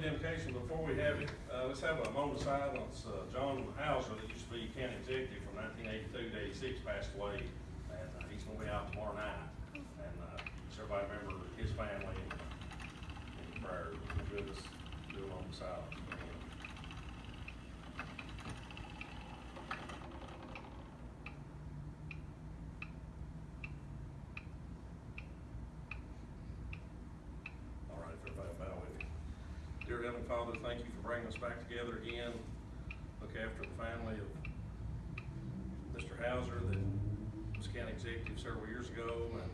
identification before we have it. Let's have a moment of silence. John Hauser, that used to be county executive from 1982 to 86, passed away, and he's gonna be out tomorrow night. And so everybody remember his family and prayers. We'll do a moment of silence. Dear Heavenly Father, thank you for bringing us back together again. Look after the family of Mr. Hauser that was county executive several years ago, and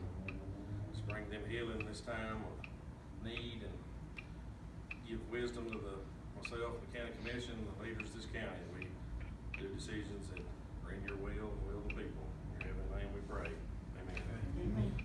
just bring them healing this time of need, and give wisdom to myself, the county commission, the leaders of this county. We do decisions that are in your will and the will of the people. In your heavenly name we pray. Amen. Amen.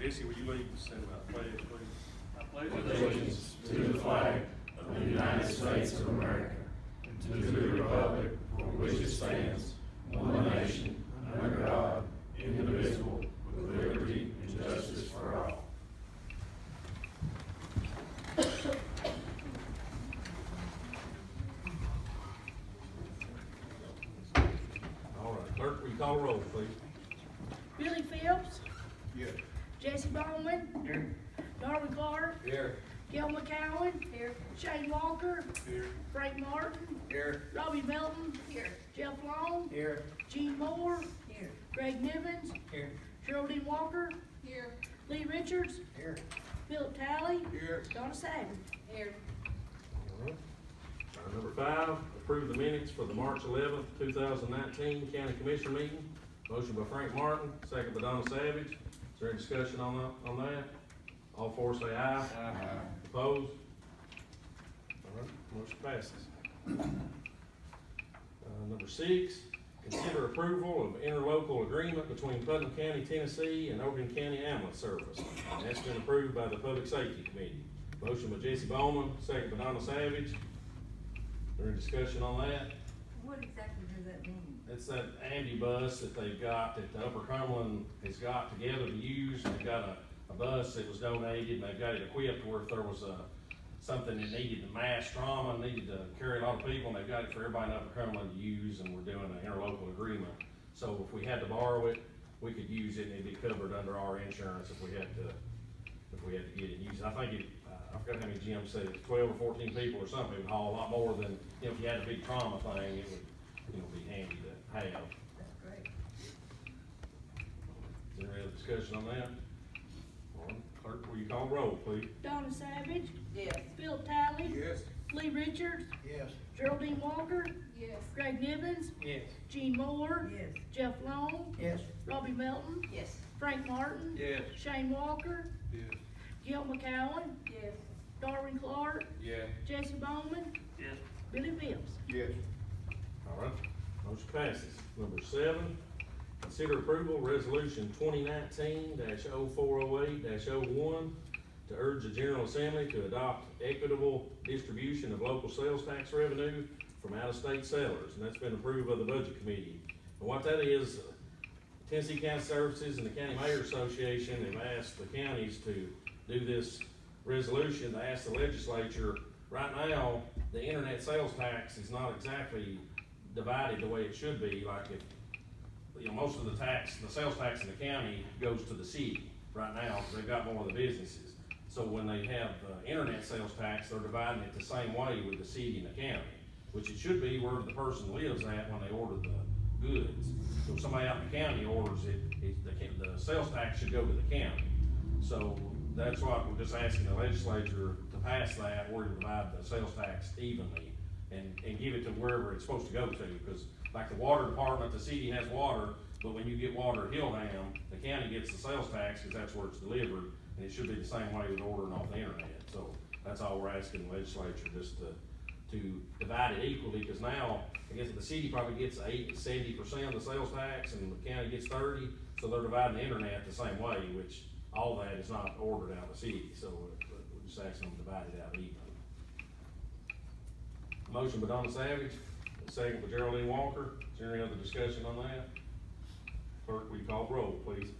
Jesse, will you lead us in the pledge, please? I pledge allegiance to the flag of the United States of America, and to the republic for which it stands, one nation, under God, indivisible, with liberty and justice for all. All right, clerk, will you call the roll, please? Billy Phillips. Here. Jesse Bowman. Here. Darwin Clark. Here. Gil McCowen. Here. Shane Walker. Here. Frank Martin. Here. Robbie Melton. Here. Jeff Long. Here. Gene Moore. Here. Greg Nivens. Here. Geraldine Walker. Here. Lee Richards. Here. Philip Talley. Here. Donna Savage. Here. All right. Number 5, approve the minutes for the March 11th, 2019 County Commission meeting. Motion by Frank Martin, second by Donna Savage. Is there any discussion on that? All four say aye. Aye. Opposed? All right, motion passes. Number 6, consider approval of interlocal agreement between Putnam County, Tennessee and Overton County Ambulance Service. And that's been approved by the Public Safety Committee. Motion by Jesse Bowman, second by Donna Savage. Is there any discussion on that? What exactly does that mean? It's that ambulance that they've got, that the Upper Cumberland has got together to use. They've got a bus that was donated, and they've got it equipped where if there was something that needed to mass trauma, needed to carry a lot of people, and they've got it for everybody in Upper Cumberland to use, and we're doing an interlocal agreement. So if we had to borrow it, we could use it, and it'd be covered under our insurance if we had to get it used. I think I forgot how many Jim said, 12 or 14 people or something. It would haul a lot more than, if you had a big trauma thing, it would, be handy to have. That's great. Is there any other discussion on that? All right, clerk, will you call the roll, please? Donna Savage. Yes. Philip Talley. Yes. Lee Richards. Yes. Geraldine Walker. Yes. Greg Nivens. Yes. Gene Moore. Yes. Jeff Long. Yes. Robbie Melton. Yes. Frank Martin. Yes. Shane Walker. Yes. Gil McCowen. Yes. Darwin Clark. Yeah. Jesse Bowman. Yes. Billy Phillips. Yes. All right, motion passes. Number 7, consider approval resolution 2019-0408-01 to urge the General Assembly to adopt equitable distribution of local sales tax revenue from out-of-state sellers, and that's been approved by the Budget Committee. And what that is, Tennessee County Services and the County Mayor Association have asked the counties to do this resolution to ask the legislature. Right now, the internet sales tax is not exactly divided the way it should be. Like if, most of the sales tax in the county goes to the city right now, because they've got more of the businesses. So when they have internet sales tax, they're dividing it the same way with the city and the county, which it should be where the person lives at when they order the goods. So if somebody out in the county orders it, the sales tax should go to the county. So that's why we're just asking the legislature to pass that, where to divide the sales tax evenly and give it to wherever it's supposed to go to. Because like the water department, the city has water, but when you get water at Hillham, the county gets the sales tax because that's where it's delivered, and it should be the same way with ordering off the internet. So that's all we're asking the legislature, just to divide it equally, because now, I guess the city probably gets 70% of the sales tax and the county gets 30%, so they're dividing the internet the same way, which all that is not ordered out of the city, so we're just asking them to divide it out evenly. Motion by Donna Savage, second by Geraldine Walker. Is there any other discussion on that? Clerk, will you call the roll, please?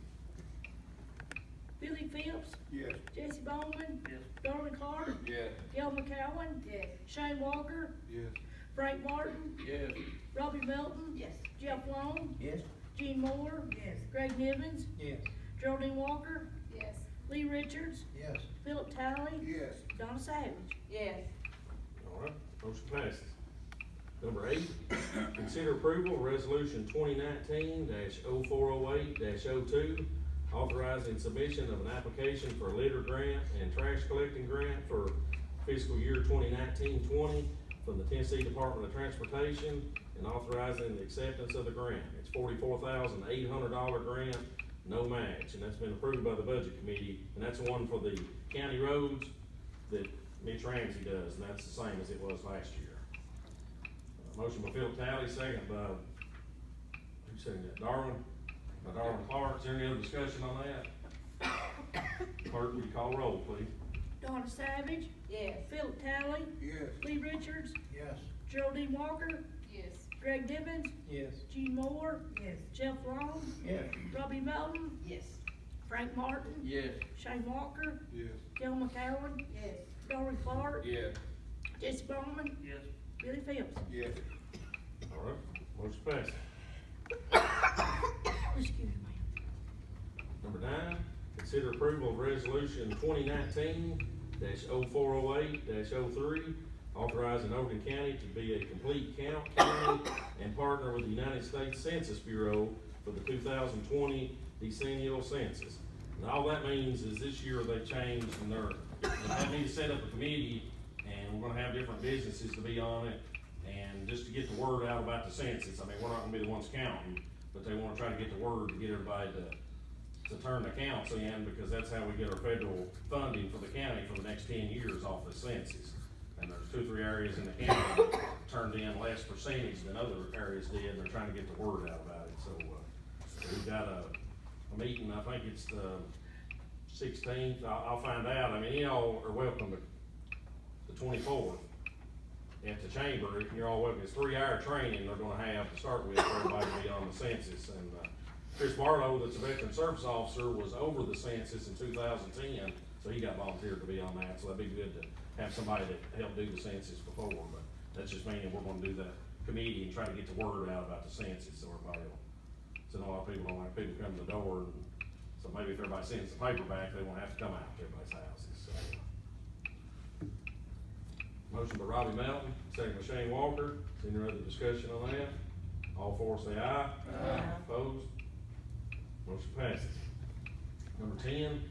Billy Phillips, Yes. Jesse Bowman, Yes. Darwin Clark, Yes. Gil McCowen, Yes. Shane Walker, Yes. Frank Martin, Yes. Robbie Melton, Yes. Jeff Long, Yes. Gene Moore, Yes. Greg Nivens, Yes. Geraldine Walker, Yes. Lee Richards, Yes. Philip Talley, Yes. Donna Savage. Yes. All right, motion passes. Number 8, consider approval of resolution 2019-0408-02, authorizing submission of an application for a litter grant and trash collecting grant for fiscal year 2019-20 from the Tennessee Department of Transportation, and authorizing the acceptance of the grant. It's $44,800 grant, no match, and that's been approved by the Budget Committee, and that's the one for the county roads that Mitch Ramsey does, and that's the same as it was last year. Motion by Philip Talley, second by, who said that, Darwin? By Darwin Clark. Is there any other discussion on that? Clerk, will you call roll, please? Donna Savage, Yes. Philip Talley, Yes. Lee Richards, Yes. Geraldine Walker, Yes. Greg Nivens, Yes. Gene Moore, Yes. Jeff Long, Yes. Robbie Melton, Yes. Frank Martin, Yes. Shane Walker, Yes. Gil McCowen, Yes. Darwin Clark, Yes. Jesse Bowman, Yes. Billy Phillips. Yes. All right, motion passes. Excuse me. Number 9, consider approval of resolution 2019-0408-03, authorizing Overton County to be a complete count county and partner with the United States Census Bureau for the 2020 decennial census. And all that means is this year they changed and they had me to set up a committee, and we're gonna have different businesses to be on it, and just to get the word out about the census. I mean, we're not gonna be the ones counting, but they wanna try to get the word to get everybody to turn the counts in, because that's how we get our federal funding for the county for the next 10 years off the census. And there's 2 or 3 areas in the county that turned in less percentage than other areas did, and they're trying to get the word out about it. So, we've got a meeting, I think it's the 16th, I'll find out. I mean, y'all are welcome to the 24th at the chamber. You're all welcome. It's 3-hour training they're gonna have to start with for everybody to be on the census. And, Chris Barlow, that's a veteran service officer, was over the census in 2010, so he got volunteered to be on that, so that'd be good to have somebody that helped do the census before, but that's just meaning we're gonna do the committee and try to get the word out about the census, so everybody will, so a lot of people don't like people come to the door, and so maybe if everybody sends the paper back, they won't have to come out to everybody's houses, so. Motion by Robbie Melton, second by Shane Walker. Is there any other discussion on that? All 4 say aye. Aye. Opposed? Motion passes. Number 10,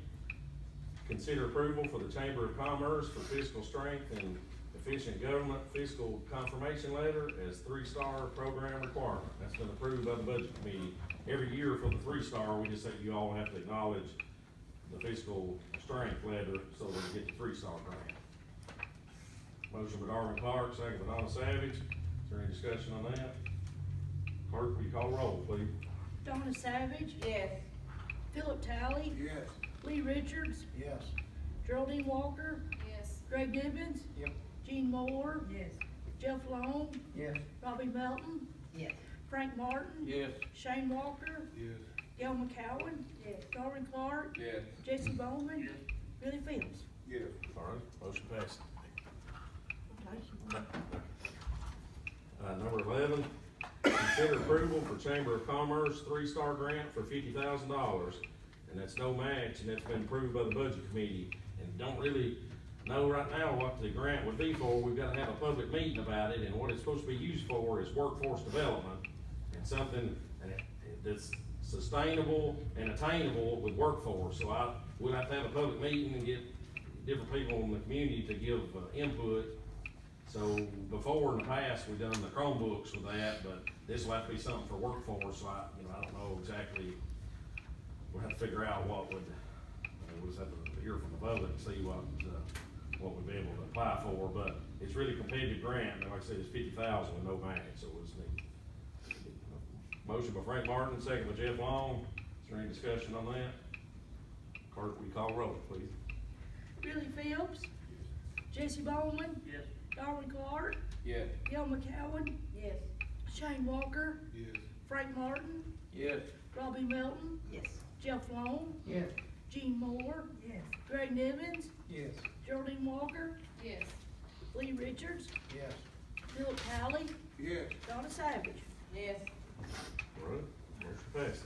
consider approval for the Chamber of Commerce for fiscal strength and efficient government fiscal confirmation letter as 3-star program requirement. That's been approved by the Budget Committee. Every year for the 3-star, we just say you all have to acknowledge the fiscal strength letter so we can get the 3-star grant. Motion by Darwin Clark, second by Donna Savage. Is there any discussion on that? Clerk, will you call roll, please? Donna Savage, Yes. Philip Talley, Yes. Lee Richards, Yes. Geraldine Walker, Yes. Greg Nivens, Yep. Gene Moore, Yes. Jeff Long, Yes. Robbie Melton, Yes. Frank Martin, Yes. Shane Walker, Yes. Gil McCowen, Yes. Darwin Clark, Yes. Jesse Bowman, Billy Phillips. Yes. All right, motion passes. Number 11, consider approval for Chamber of Commerce 3-star grant for $50,000, and that's no match, and that's been approved by the Budget Committee. And don't really know right now what the grant would be for. We've gotta have a public meeting about it, and what it's supposed to be used for is workforce development, and something that's sustainable and attainable with workforce. So we'll have to have a public meeting and get different people in the community to give input. So before in the past, we've done the Chromebooks with that, but this will have to be something for workforce, so I don't know exactly. We'll have to figure out what would, we'll just have to hear from the public and see what we'd be able to apply for, but it's really competitive grant, and like I said, it's $50,000 with no match, so it's neat. Motion by Frank Martin, second by Jeff Long. Is there any discussion on that? Clerk, will you call roll, please? Billy Phillips, Jesse Bowman, Yes. Darwin Clark, Yes. Gil McCowen, Yes. Shane Walker, Yes. Frank Martin, Yes. Robbie Melton, Yes. Jeff Long, Yes. Gene Moore, Yes. Greg Nivens, Yes. Geraldine Walker, Yes. Lee Richards, Yes. Philip Talley, Yes. Donna Savage. Yes. All right, motion passes.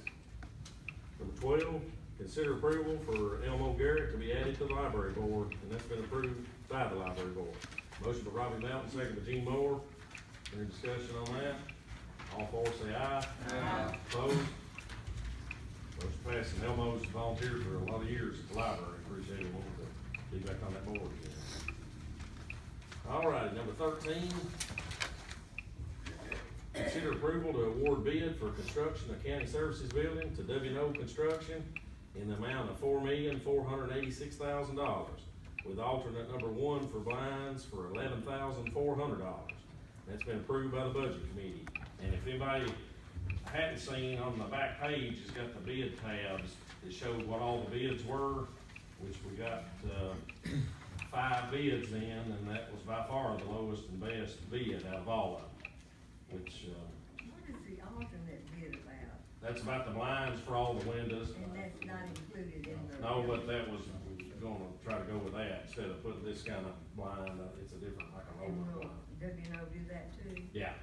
Number 12, consider approval for Elmo Garrett to be added to the library board, and that's been approved by the library board. Motion by Robbie Mountain, second by Gene Moore. Any discussion on that? All four say aye. Aye. Opposed? Motion passes. And Elmo's volunteered for a lot of years at the library. Appreciate him wanting to be back on that board again. All right, number 13. Consider approval to award bid for construction of county services building to W&O Construction in the amount of $4,486,000 with alternate number 1 for blinds for $11,400. That's been approved by the budget committee. And if anybody hadn't seen, on the back page, it's got the bid tabs that shows what all the bids were, which we got, 5 bids in, and that was by far the lowest and best bid out of all of them. Which, What is the alternate bid about? that's about the blinds for all the windows. And that's not included in the. No, but that was, gonna try to go with that, instead of putting this kind of blind, it's a different, like a And lower will blind. W&O do that too? Yeah,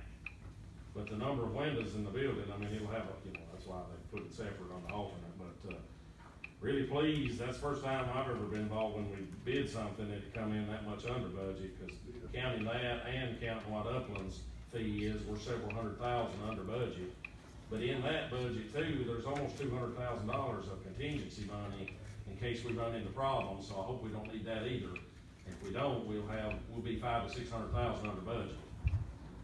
but the number of windows in the building, I mean, it'll have a, that's why they put it separate on the alternate, but, really pleased, that's the first time I've ever been involved when we bid something, it come in that much under budget, cause counting that and counting what Upland's fee is, we're several $100,000 under budget. But in that budget too, there's almost $200,000 of contingency money in case we run into problems, so I hope we don't need that either. If we don't, we'll be $500,000 to $600,000 under budget.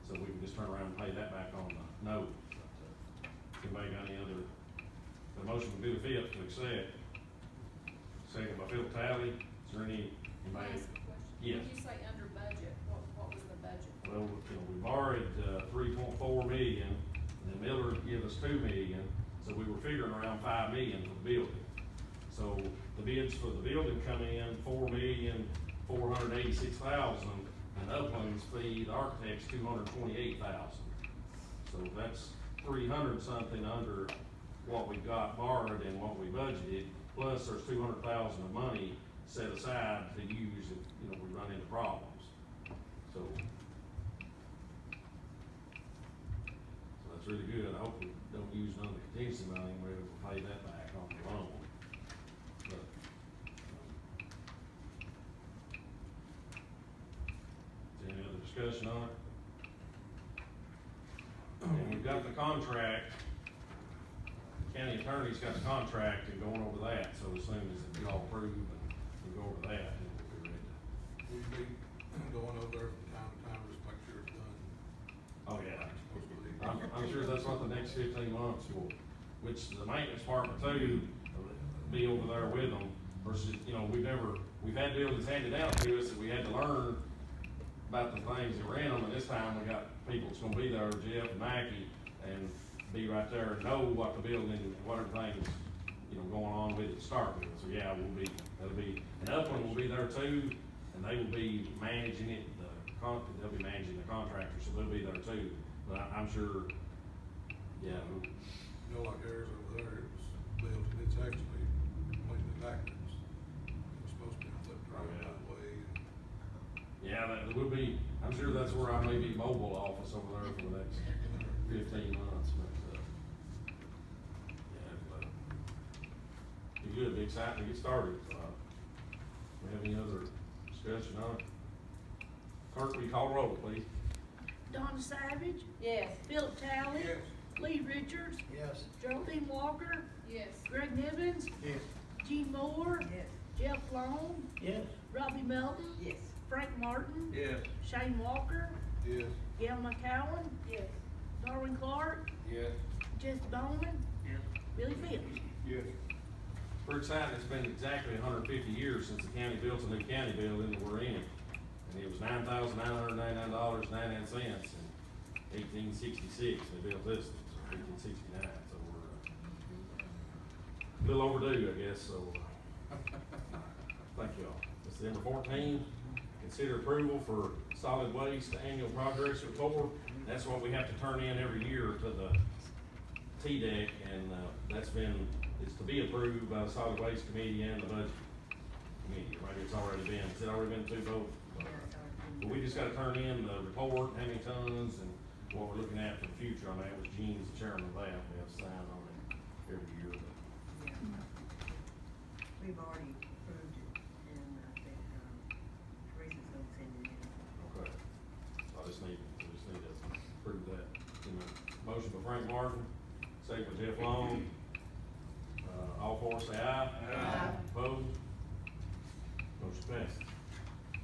So we can just turn around and pay that back on the note. Anybody got any other, the motion would be the fifth to accept. Second by Phil Talley, is there any, Can I anybody? ask a question? Yes. When you say under budget, what was the budget? Well, we borrowed, 3.4 million, and then Miller gave us 2 million, so we were figuring around 5 million for the building. So the bids for the building come in $4,486,000, and Upland's fee, the architect's $228,000. So that's 300 something under what we got borrowed and what we budgeted, plus there's 200,000 of money set aside to use if, we run into problems. So that's really good. I hope we don't use none of the contingency money, and we're able to pay that back on the loan. But, is there any other discussion on it? And we've got the contract, the county attorney's got the contract and going over that, so as soon as it's all approved and we go over that, then we'll be ready. We'll be going over there from time to time, just make sure it's done. Oh, yeah. Supposed to be. I'm sure that's what the next 15 months will, which the maintenance department too, be over there with them versus, we've had buildings handed down to us that we had to learn about the things that were in them, and this time we got people that's gonna be there, Jeff and Mackie, and be right there and know what the building, what everything's, going on with it to start with. So yeah, that'll be, and Upland will be there too, and they will be managing it, they'll be managing the contractor, so they'll be there too. But I'm sure, yeah, Like ours over there, it was built, it's actually completely backwards. It was supposed to be flipped right that way. yeah, that will be, I'm sure that's where I may be mobile office over there for the next 15 months, but, yeah, but, be good, be exciting to get started. We have any other discussion on it? Clerk, will you call roll, please? Donna Savage, Yes. Philip Talley, Yes. Lee Richards, Yes. Geraldine Walker, Yes. Greg Nivens, Yes. Gene Moore, Yes. Jeff Long, Yes. Robbie Melton, Yes. Frank Martin, Yes. Shane Walker, Yes. Gail McCowen, Yes. Darwin Clark, Yes. Jesse Bowman, Yes. Billy Phillips. Yes. We're excited, it's been exactly 150 years since the county built a new county building that we're in. And it was $9,999.99 in 1866, they built this, so 1869, so we're, a little overdue, I guess, so, thank you all. This is number 14, consider approval for solid waste annual progress report. That's what we have to turn in every year to the TDEC, and, that's been It's to be approved by the solid waste committee and the budget committee, maybe it's already been, has it already been two votes? But we just gotta turn in the report, how many tons, and what we're looking at for the future on that, which Gene's the chairman of that, we have to sign on it every year. Yeah. We've already approved it, and I think, Teresa's gonna send it in. Okay. I just need to approve that. Motion by Frank Martin, second by Jeff Long. All four say aye. Aye. Opposed? Motion passes.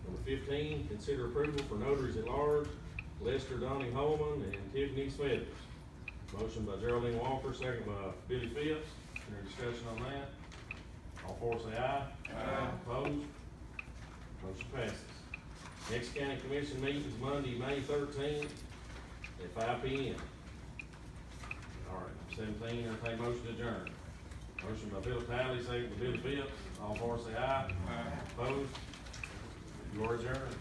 Number 15, consider approval for notaries at large, Lester Donnie Holman and Tiffany Smithers. Motion by Geraldine Walker, second by Billy Phipps. Any discussion on that? All four say aye. Aye. Opposed? Motion passes. Next county commission meeting is Monday, May 13th at 5 p.m. All right, 17, entertain motion to adjourn. Motion by Bill Talley, second by Billy Phipps. All four say aye. Aye. Opposed? You are adjourned.